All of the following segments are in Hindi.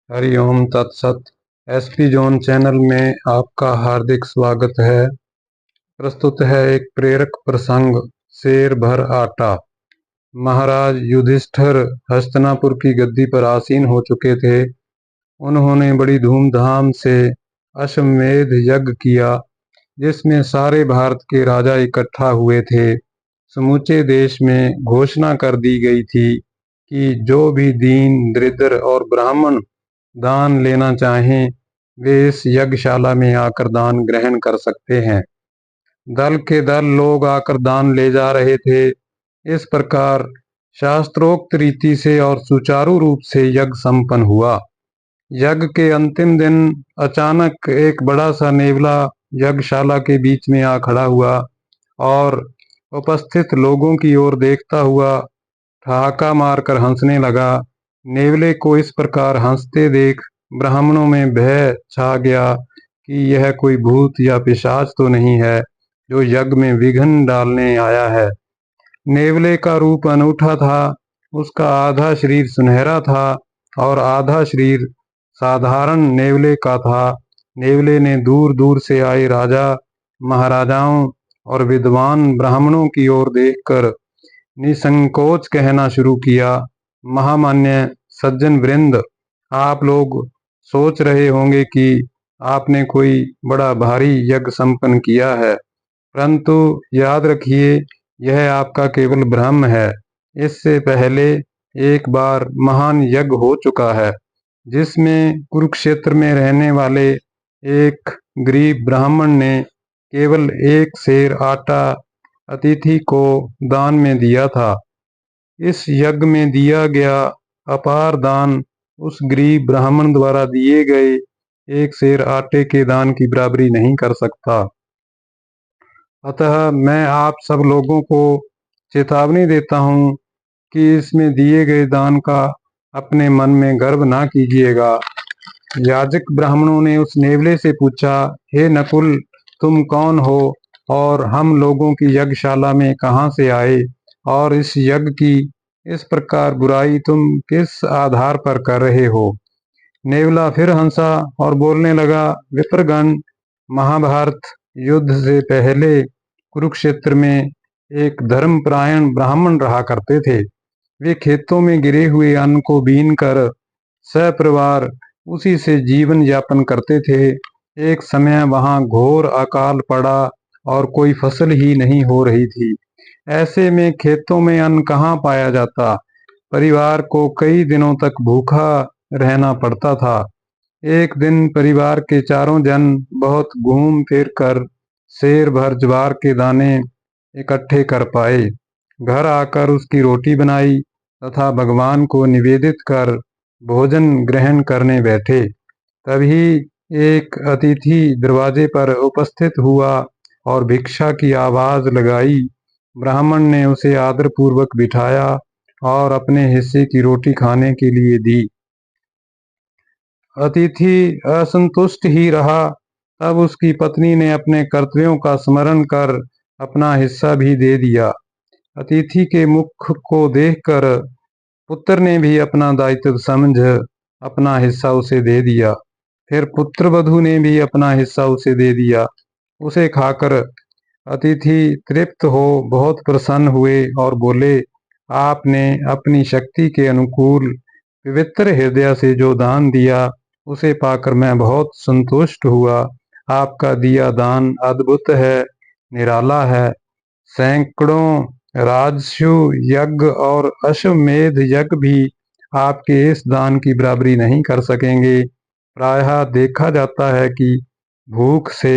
हरिओम तत्सत। एसपी जोन चैनल में आपका हार्दिक स्वागत है। प्रस्तुत है एक प्रेरक प्रसंग, शेर भर आटा। महाराज युधिष्ठिर हस्तिनापुर की गद्दी पर आसीन हो चुके थे। उन्होंने बड़ी धूमधाम से अश्वमेध यज्ञ किया, जिसमें सारे भारत के राजा इकट्ठा हुए थे। समूचे देश में घोषणा कर दी गई थी कि जो भी दीन, दरिद्र और ब्राह्मण दान लेना चाहें, वे इस यज्ञशाला में आकर दान ग्रहण कर सकते हैं। दल के दल लोग आकर दान ले जा रहे थे। इस प्रकार शास्त्रोक्त रीति से और सुचारू रूप से यज्ञ संपन्न हुआ। यज्ञ के अंतिम दिन अचानक एक बड़ा सा नेवला यज्ञशाला के बीच में आ खड़ा हुआ और उपस्थित लोगों की ओर देखता हुआ ठहाका मारकर हंसने लगा। नेवले को इस प्रकार हंसते देख ब्राह्मणों में भय छा गया कि यह कोई भूत या पिशाच तो नहीं है जो यज्ञ में विघ्न डालने आया है। नेवले का रूप अनूठा था। उसका आधा शरीर सुनहरा था और आधा शरीर साधारण नेवले का था। नेवले ने दूर दूर से आए राजा, महाराजाओं और विद्वान ब्राह्मणों की ओर देखकर निसंकोच कहना शुरू किया, महामान्य सज्जन वृंद, आप लोग सोच रहे होंगे कि आपने कोई बड़ा भारी यज्ञ संपन्न किया है, परंतु याद रखिए, यह आपका केवल भ्रम है। इससे पहले एक बार महान यज्ञ हो चुका है, जिसमें कुरुक्षेत्र में रहने वाले एक गरीब ब्राह्मण ने केवल एक सेर आटा अतिथि को दान में दिया था। इस यज्ञ में दिया गया अपार दान उस गरीब ब्राह्मण द्वारा दिए गए एक सेर आटे के दान की बराबरी नहीं कर सकता। अतः मैं आप सब लोगों को चेतावनी देता हूँ कि इसमें दिए गए दान का अपने मन में गर्व ना कीजिएगा। याजक ब्राह्मणों ने उस नेवले से पूछा, हे नकुल, तुम कौन हो और हम लोगों की यज्ञशाला में कहाँ से आए, और इस यज्ञ की इस प्रकार बुराई तुम किस आधार पर कर रहे हो। नेवला फिर हंसा और बोलने लगा, विप्रगण, महाभारत युद्ध से पहले कुरुक्षेत्र में एक धर्मपरायण ब्राह्मण रहा करते थे। वे खेतों में गिरे हुए अन्न को बीन कर सपरिवार उसी से जीवन यापन करते थे। एक समय वहां घोर अकाल पड़ा और कोई फसल ही नहीं हो रही थी। ऐसे में खेतों में अन्न कहाँ पाया जाता। परिवार को कई दिनों तक भूखा रहना पड़ता था। एक दिन परिवार के चारों जन बहुत घूम फिर कर सेर भर ज्वार के दाने इकट्ठे कर पाए। घर आकर उसकी रोटी बनाई तथा भगवान को निवेदित कर भोजन ग्रहण करने बैठे। तभी एक अतिथि दरवाजे पर उपस्थित हुआ और भिक्षा की आवाज लगाई। ब्राह्मण ने उसे आदरपूर्वक बिठाया और अपने हिस्से की रोटी खाने के लिए दी। अतिथि असंतुष्ट ही रहा। तब उसकी पत्नी ने अपने कर्तव्यों का स्मरण कर अपना हिस्सा भी दे दिया। अतिथि के मुख को देखकर पुत्र ने भी अपना दायित्व समझ अपना हिस्सा उसे दे दिया। फिर पुत्र वधू ने भी अपना हिस्सा उसे दे दिया। उसे खाकर अतिथि तृप्त हो बहुत प्रसन्न हुए और बोले, आपने अपनी शक्ति के अनुकूल पवित्र हृदय से जो दान दिया, उसे पाकर मैं बहुत संतुष्ट हुआ। आपका दिया दान अद्भुत है, निराला है। सैकड़ों राजसु यज्ञ और अश्वमेध यज्ञ भी आपके इस दान की बराबरी नहीं कर सकेंगे। प्रायः देखा जाता है कि भूख से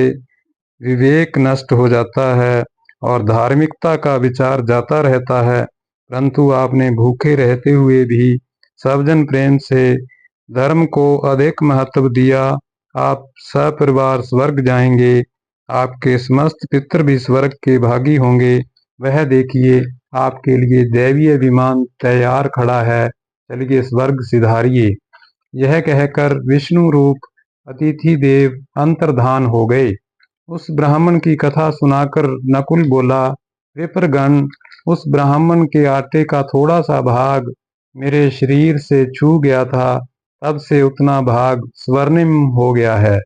विवेक नष्ट हो जाता है और धार्मिकता का विचार जाता रहता है, परंतु आपने भूखे रहते हुए भी सबजन प्रेम से धर्म को अधिक महत्व दिया। आप सपरिवार स्वर्ग जाएंगे। आपके समस्त पितृ भी स्वर्ग के भागी होंगे। वह देखिए, आपके लिए दैवीय विमान तैयार खड़ा है, चलिए स्वर्ग सिधारिए। यह कहकर विष्णु रूप अतिथि देव अंतर्धान हो गए। उस ब्राह्मण की कथा सुनाकर नकुल बोला, विप्रगण, उस ब्राह्मण के आटे का थोड़ा सा भाग मेरे शरीर से छू गया था, तब से उतना भाग स्वर्णिम हो गया है।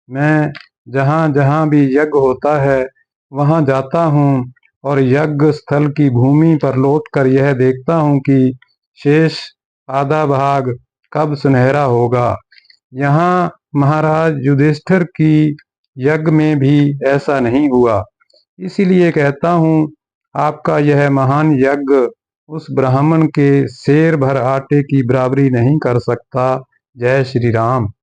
मैं जहाँ जहाँ भी यज्ञ होता है वहाँ जाता हूँ और यज्ञ स्थल की भूमि पर लौटकर यह देखता हूँ कि शेष आधा भाग कब सुनहरा होगा। यहाँ महाराज युधिष्ठिर की यज्ञ में भी ऐसा नहीं हुआ। इसीलिए कहता हूँ आपका यह महान यज्ञ उस ब्राह्मण के सेर भर आटे की बराबरी नहीं कर सकता। जय श्री राम।